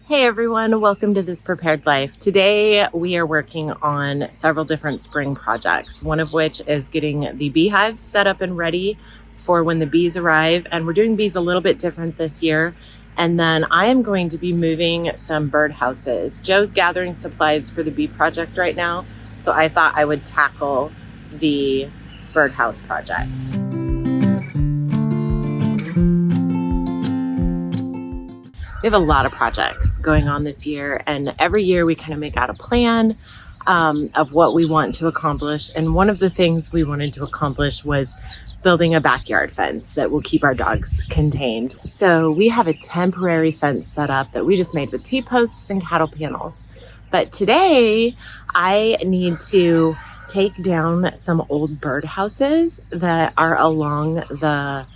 Hey everyone, welcome to This Prepared Life. Today we are working on several different spring projects, one of which is getting the beehives set up and ready for when the bees arrive. And we're doing bees a little bit different this year. And then I am going to be moving some bird houses. Joe's gathering supplies for the bee project right now, so I thought I would tackle the birdhouse project. We have a lot of projects going on this year, and every year we kind of make out a plan of what we want to accomplish. And one of the things we wanted to accomplish was building a backyard fence that will keep our dogs contained. So we have a temporary fence set up that we just made with T-posts and cattle panels. But today I need to take down some old bird houses that are along the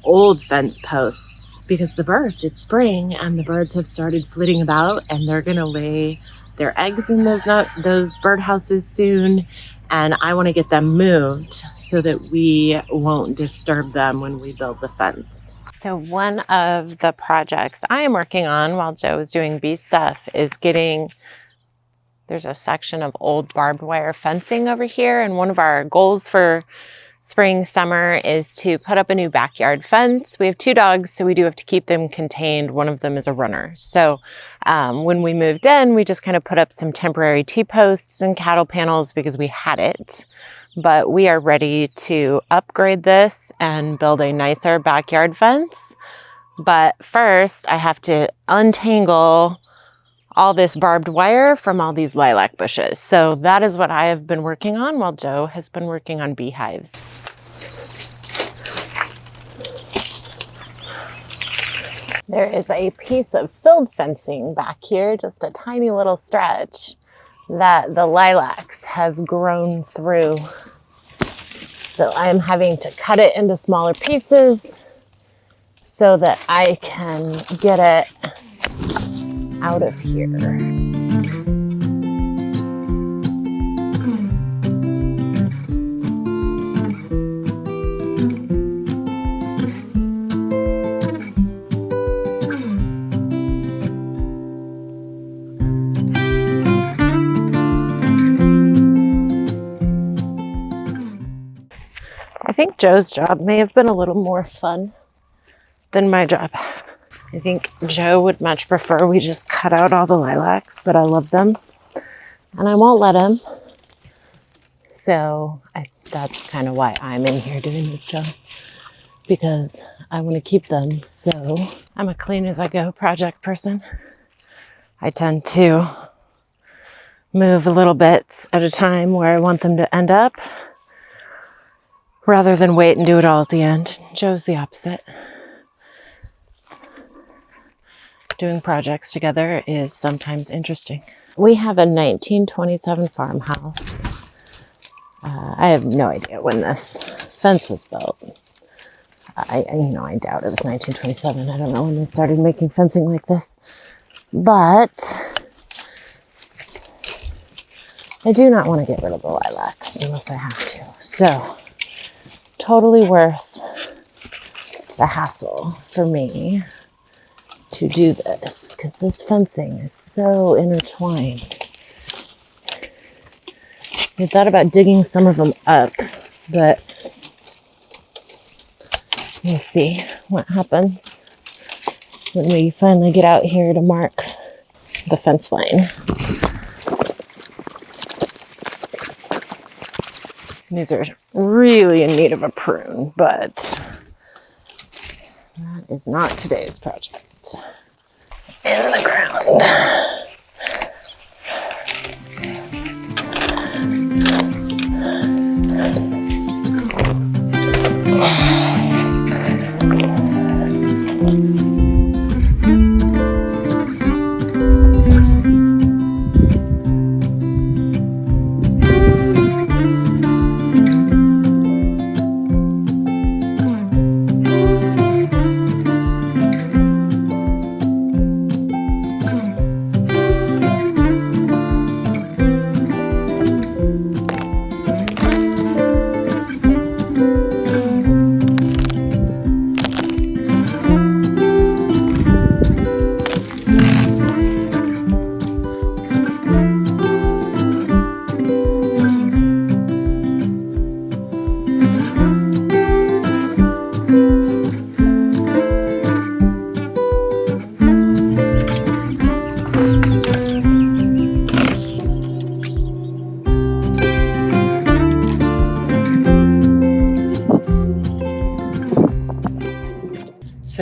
old fence posts, because the birds, it's spring and the birds have started flitting about and they're gonna lay their eggs in those bird houses soon, and I want to get them moved so that we won't disturb them when we build the fence. So one of the projects I am working on while Joe is doing bee stuff is there's a section of old barbed wire fencing over here, and one of our goals for spring, summer is to put up a new backyard fence. We have 2 dogs, so we do have to keep them contained. One of them is a runner. So when we moved in, we just kind of put up some temporary T-posts and cattle panels because we had it. But we are ready to upgrade this and build a nicer backyard fence. But first, I have to untangle all this barbed wire from all these lilac bushes. So that is what I have been working on while Joe has been working on beehives. There is a piece of filled fencing back here, just a tiny little stretch that the lilacs have grown through. So I'm having to cut it into smaller pieces so that I can get it out of here. I think Joe's job may have been a little more fun than my job. I think Joe would much prefer we just cut out all the lilacs, but I love them and I won't let him. So that's kind of why I'm in here doing this job, because I want to keep them. So I'm a clean as I go project person. I tend to move a little bit at a time where I want them to end up, rather than wait and do it all at the end. Joe's the opposite. Doing projects together is sometimes interesting. We have a 1927 farmhouse. I have no idea when this fence was built. I doubt it was 1927. I don't know when they started making fencing like this. But I do not want to get rid of the lilacs unless I have to. So, totally worth the hassle for me to do this, because this fencing is so intertwined. I thought about digging some of them up, but we'll see what happens when we finally get out here to mark the fence line. These are really in need of a prune, but that is not today's project. In the ground.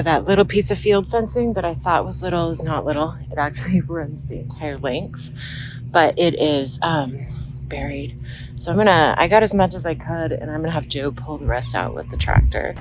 So that little piece of field fencing that I thought was little is not little. It actually runs the entire length, but it is buried. So I got as much as I could, and I'm gonna have Joe pull the rest out with the tractor.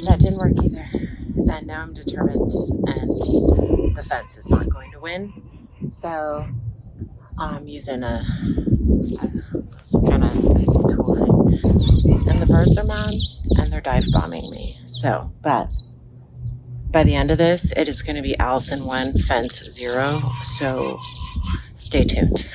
That didn't work either. And now I'm determined, and the fence is not going to win. So I'm using some kind of tool thing. And the birds are mad, and they're dive bombing me. So, but by the end of this, it is going to be Allison 1, fence 0. So stay tuned.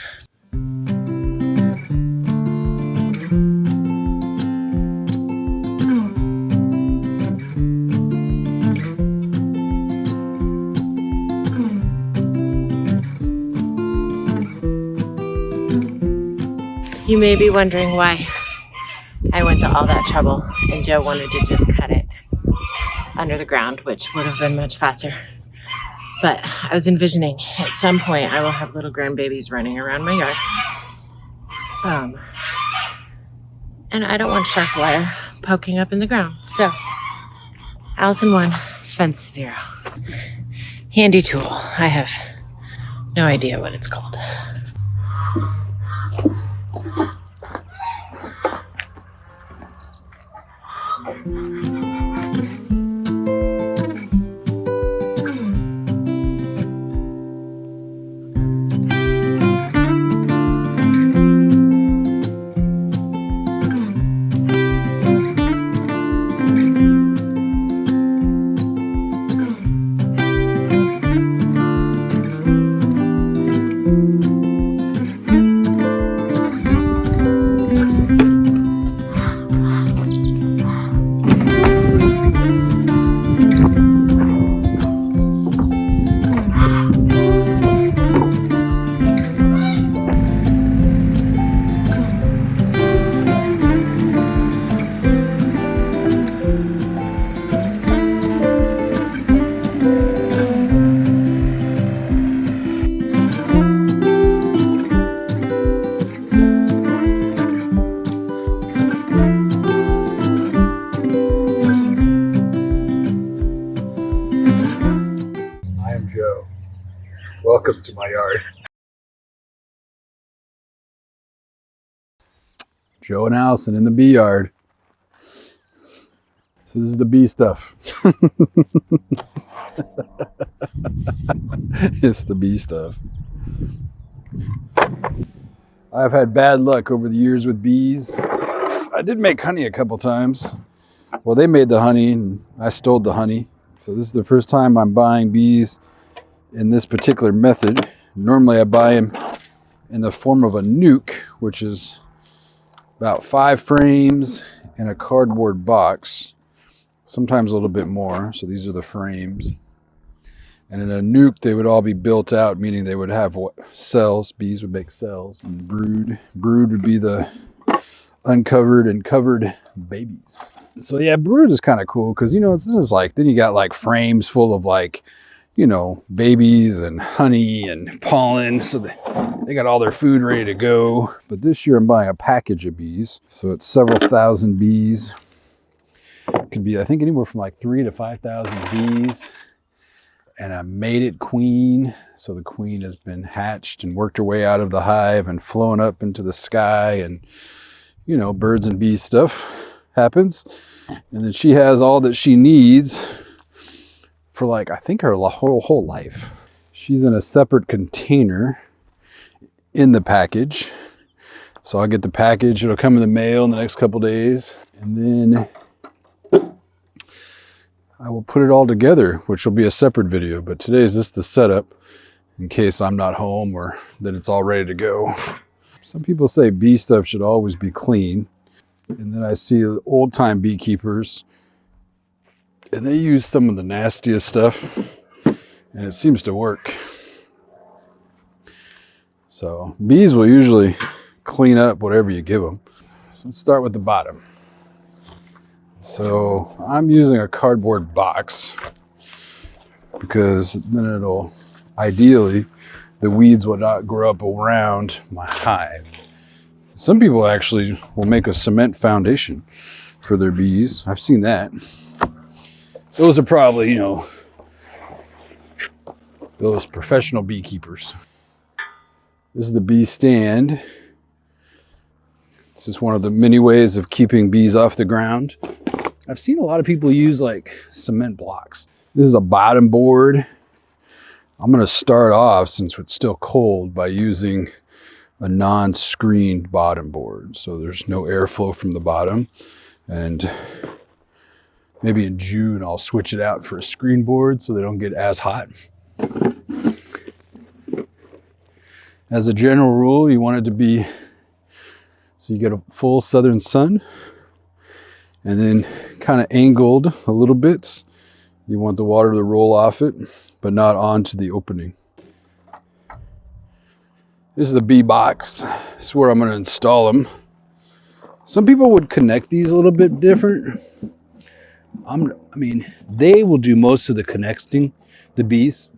You may be wondering why I went to all that trouble and Joe wanted to just cut it under the ground, which would have been much faster. But I was envisioning at some point I will have little grandbabies running around my yard. And I don't want sharp wire poking up in the ground. So Allison 1, fence 0. Handy tool. I have no idea what it's called. Joe. Welcome to my yard. Joe and Allison in the bee yard. So this is the bee stuff. It's the bee stuff. I've had bad luck over the years with bees. I did make honey a couple times. Well, they made the honey and I stole the honey. So this is the first time I'm buying bees in this particular method. Normally I buy them in the form of a nuke, which is about 5 frames and a cardboard box, sometimes a little bit more. So these are the frames. And in a nuke, they would all be built out, meaning they would have cells. Bees would make cells. And brood would be the uncovered and covered babies. So yeah, brood is kind of cool because, you know, it's like, then you got like frames full of like, you know, babies and honey and pollen. So They got all their food ready to go. But this year I'm buying a package of bees. So it's several thousand bees. It could be, I think, anywhere from like 3,000 to 5,000 bees. And a mated queen. So the queen has been hatched and worked her way out of the hive and flown up into the sky. And, you know, birds and bees stuff happens. And then she has all that she needs for like, I think her whole life. She's in a separate container in the package. So I'll get the package. It'll come in the mail in the next couple days. And then I will put it all together, which will be a separate video. But today is just the setup in case I'm not home or that it's all ready to go. Some people say bee stuff should always be clean. And then I see old time beekeepers and they use some of the nastiest stuff and it seems to work. So bees will usually clean up whatever you give them. So let's start with the bottom. So I'm using a cardboard box because then it'll, ideally, the weeds will not grow up around my hive. Some people actually will make a cement foundation for their bees. I've seen that. Those are probably, you know, those professional beekeepers. This is the bee stand. This is one of the many ways of keeping bees off the ground. I've seen a lot of people use like cement blocks. This is a bottom board. I'm gonna start off, since it's still cold, by using a non-screened bottom board. So there's no airflow from the bottom. And maybe in June, I'll switch it out for a screen board so they don't get as hot. As a general rule, you want it to be so you get a full southern sun and then kind of angled a little bit. You want the water to roll off it, but not onto the opening. This is the bee box. This is where I'm going to install them. Some people would connect these a little bit different. I mean, they will do most of the connecting, the bees,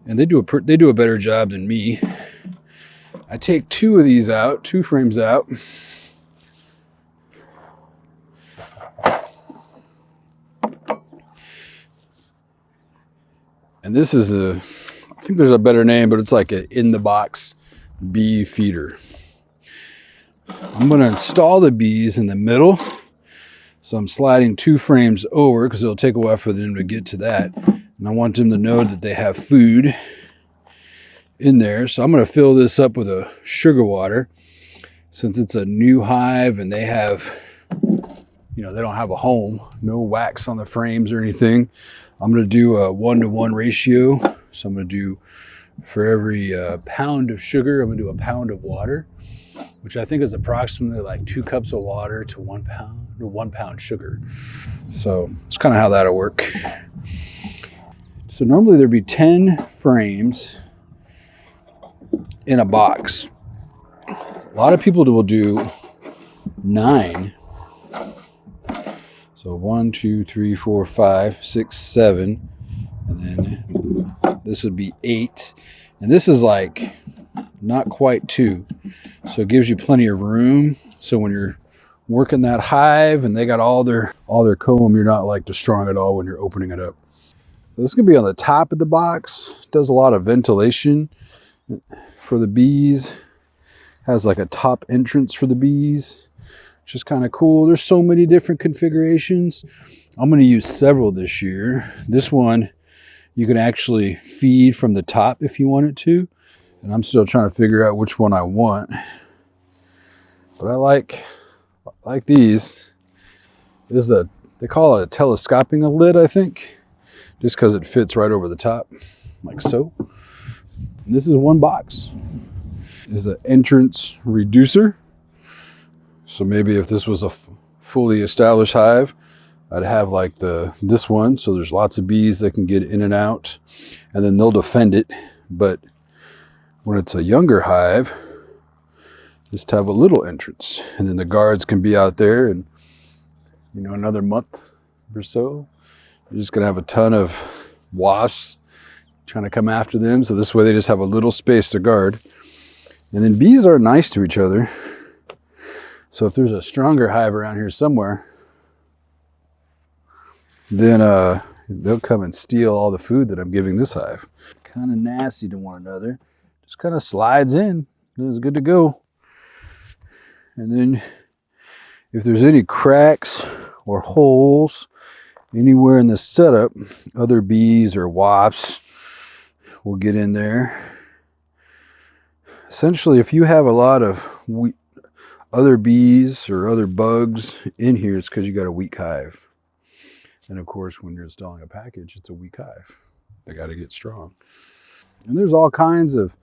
and they do a better job than me. I take two of these out, 2 frames out. And this is I think there's a better name, but it's like an in-the-box bee feeder. I'm going to install the bees in the middle. So I'm sliding 2 frames over because it'll take a while for them to get to that. And I want them to know that they have food in there. So I'm going to fill this up with a sugar water since it's a new hive and they have, you know, they don't have a home, no wax on the frames or anything. I'm going to do a 1-to-1 ratio. So I'm going to do, for every pound of sugar, I'm going to do a pound of water, which I think is approximately like 2 cups of water to 1 pound sugar. So it's kind of how that'll work. So normally there'd be 10 frames in a box. A lot of people will do 9. So 1, 2, 3, 4, 5, 6, 7, and then this would be 8. And this is like not quite 2. So it gives you plenty of room. So when you're working that hive and they got all their comb, you're not like destroying it all when you're opening it up. So this is gonna be on the top of the box. It does a lot of ventilation for the bees. Has like a top entrance for the bees, which is kind of cool. There's so many different configurations. I'm going to use several this year. This one, you can actually feed from the top if you wanted to. And I'm still trying to figure out which one I want. But I like these. They call it a telescoping lid, I think. Just because it fits right over the top, like so. And this is one box. Is an entrance reducer. So maybe if this was a fully established hive, I'd have like this one. So there's lots of bees that can get in and out and then they'll defend it. But when it's a younger hive, just have a little entrance and then the guards can be out there and, you know, another month or so, you're just going to have a ton of wasps trying to come after them. So this way they just have a little space to guard. And then bees are nice to each other. So if there's a stronger hive around here somewhere, then they'll come and steal all the food that I'm giving this hive. Kind of nasty to one another. Just kind of slides in. It's good to go. And then if there's any cracks or holes anywhere in the setup, other bees or wasps will get in there. Essentially, if you have a lot of other bees or other bugs in here, it's because you got a weak hive. And of course, when you're installing a package, it's a weak hive. They got to get strong. And there's all kinds of,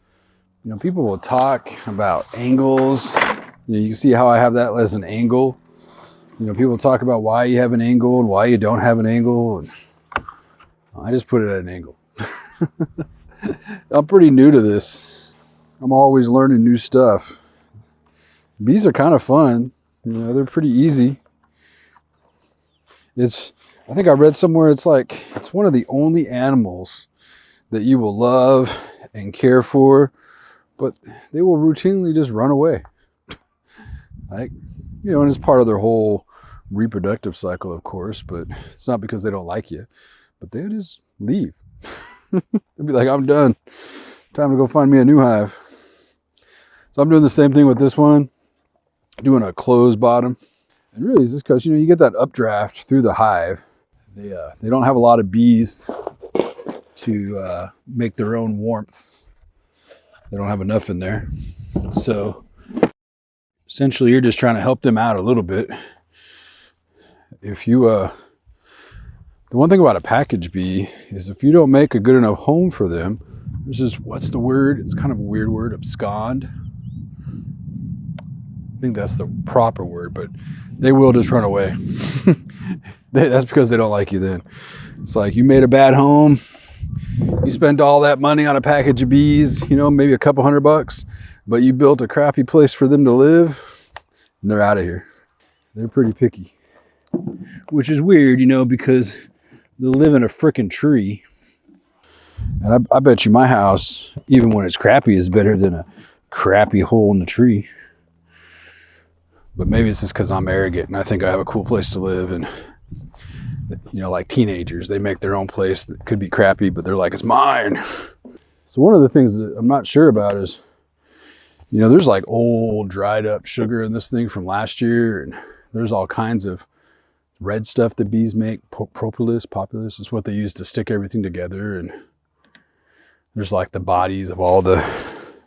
people will talk about angles. You can see how I have that as an angle. People talk about why you have an angle and why you don't have an angle. And I just put it at an angle. I'm pretty new to this. I'm always learning new stuff. Bees are kind of fun. They're pretty easy. I think I read somewhere it's one of the only animals that you will love and care for, but they will routinely just run away. And it's part of their whole reproductive cycle, of course, but it's not because they don't like you, but they'll just leave. They'll be like, I'm done. Time to go find me a new hive. So I'm doing the same thing with this one, doing a closed bottom. And really it's just because, you get that updraft through the hive. They don't have a lot of bees to make their own warmth. They don't have enough in there. So essentially you're just trying to help them out a little bit. If you, the one thing about a package bee is if you don't make a good enough home for them, there's this, what's the word? It's kind of a weird word, abscond. I think that's the proper word, but they will just run away. That's because they don't like you then. It's like you made a bad home. You spent all that money on a package of bees, maybe a couple $100, but you built a crappy place for them to live and they're out of here. They're pretty picky, which is weird, because they live in a frickin' tree. And I bet you my house, even when it's crappy, is better than a crappy hole in the tree. But maybe it's just because I'm arrogant and I think I have a cool place to live. And, like teenagers, they make their own place that could be crappy, but they're like, it's mine. So one of the things that I'm not sure about is, there's like old dried up sugar in this thing from last year. And there's all kinds of red stuff that bees make. Populus is what they use to stick everything together. And there's like the bodies of all the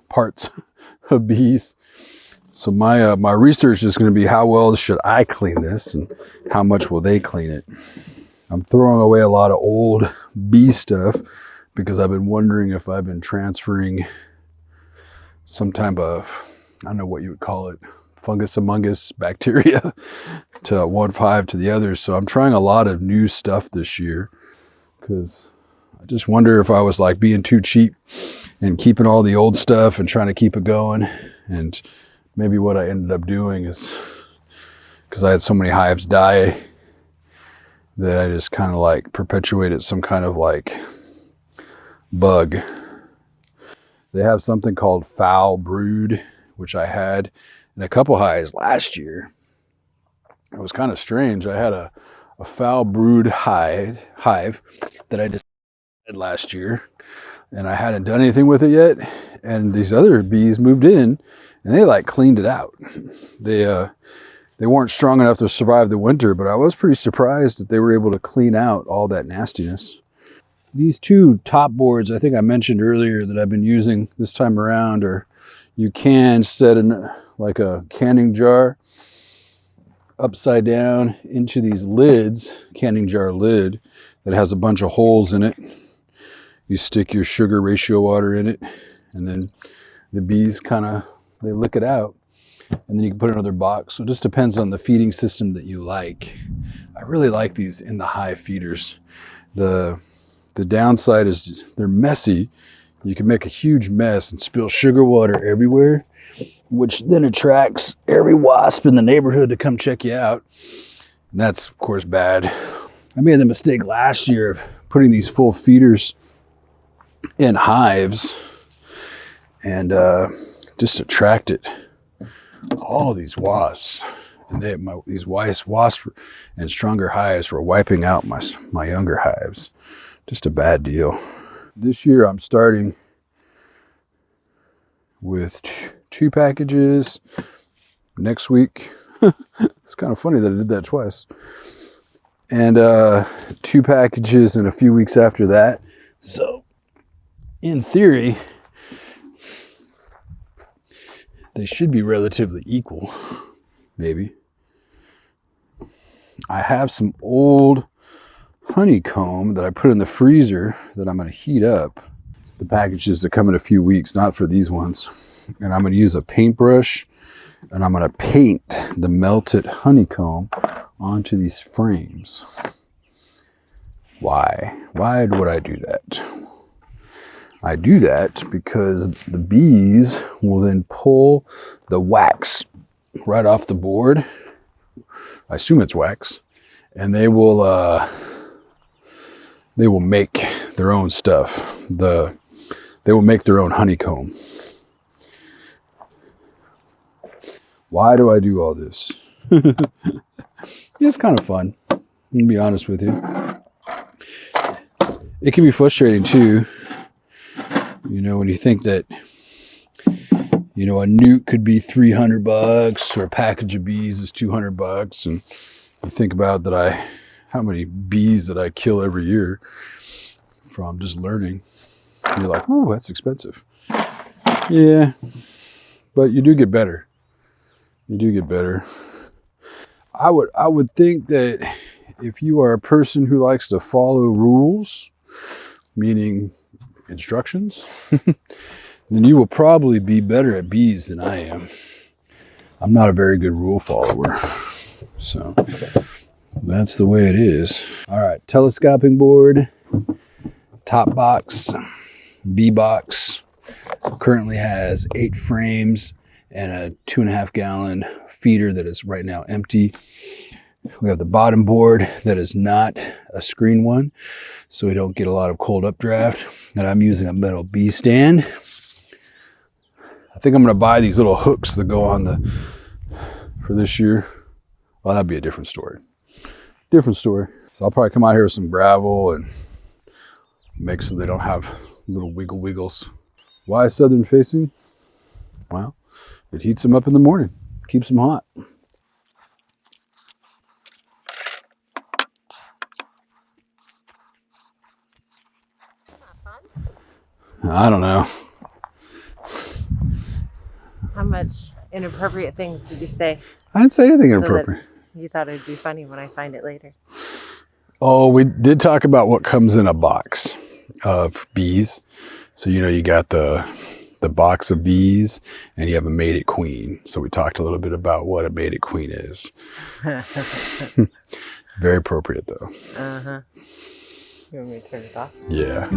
parts of bees. So my research is going to be how well should I clean this and how much will they clean it. I'm throwing away a lot of old bee stuff because I've been wondering if I've been transferring some type of, I don't know what you would call it, fungus amongus bacteria to one hive to the other. So I'm trying a lot of new stuff this year because I just wonder if I was like being too cheap and keeping all the old stuff and trying to keep it going. And maybe what I ended up doing is, because I had so many hives die, that I just kind of like perpetuated some kind of like bug. They have something called foul brood, which I had in a couple hives last year. It was kind of strange. I had a foul brood hive that I just had last year, and I hadn't done anything with it yet. And these other bees moved in and they like cleaned it out. They weren't strong enough to survive the winter, but I was pretty surprised that they were able to clean out all that nastiness. These two top boards, I think I mentioned earlier that I've been using this time around, or you can set in like a canning jar upside down into these lids, canning jar lid that has a bunch of holes in it. You stick your sugar ratio water in it, and then the bees they lick it out, and then you can put it in another box. So it just depends on the feeding system that you like. I really like these in the hive feeders. The downside is they're messy. You can make a huge mess and spill sugar water everywhere, which then attracts every wasp in the neighborhood to come check you out. And that's, of course, bad. I made the mistake last year of putting these full feeders in hives and just attracted all these wasps. And these wasps and stronger hives were wiping out my younger hives. Just a bad deal. This year I'm starting with 2 packages. Next week, it's kind of funny that I did that twice. And 2 packages in a few weeks after that. So in theory, they should be relatively equal, maybe. I have some old honeycomb that I put in the freezer that I'm going to heat up. The packages that come in a few weeks, not for these ones. And I'm going to use a paintbrush and I'm going to paint the melted honeycomb onto these frames. Why? Why would I do that? I do that because the bees will then pull the wax right off the board. I assume it's wax, and they will make their own stuff. They will make their own honeycomb. Why do I do all this? It's kind of fun. I'm gonna be honest with you. It can be frustrating too. You know, when you think that, you know, a newt could be $300 or a package of bees is $200, and you think about that how many bees that I kill every year from just learning. And you're like, oh, that's expensive. Yeah, but you do get better. You do get better. I would think that if you are a person who likes to follow rules, meaning instructions, then you will probably be better at bees than I am. I'm not a very good rule follower, so that's the way it is. All right, telescoping board, top box, bee box, currently has 8 frames and a 2.5 gallon feeder that is right now empty. We have the bottom board that is not a screen one, so we don't get a lot of cold updraft. And I'm using a metal bee stand. I think I'm going to buy these little hooks that go on for this year. Well, that'd be a different story. Different story. So I'll probably come out here with some gravel and make so they don't have little wiggles. Why southern facing? Well, it heats them up in the morning, keeps them hot. I don't know. How much inappropriate things did you say? I didn't say anything inappropriate. You thought it'd be funny when I find it later. Oh, we did talk about what comes in a box of bees. So, you know, you got the box of bees and you have a mated queen. So we talked a little bit about what a mated queen is. Very appropriate though. Uh-huh. You want me to turn it off? Yeah.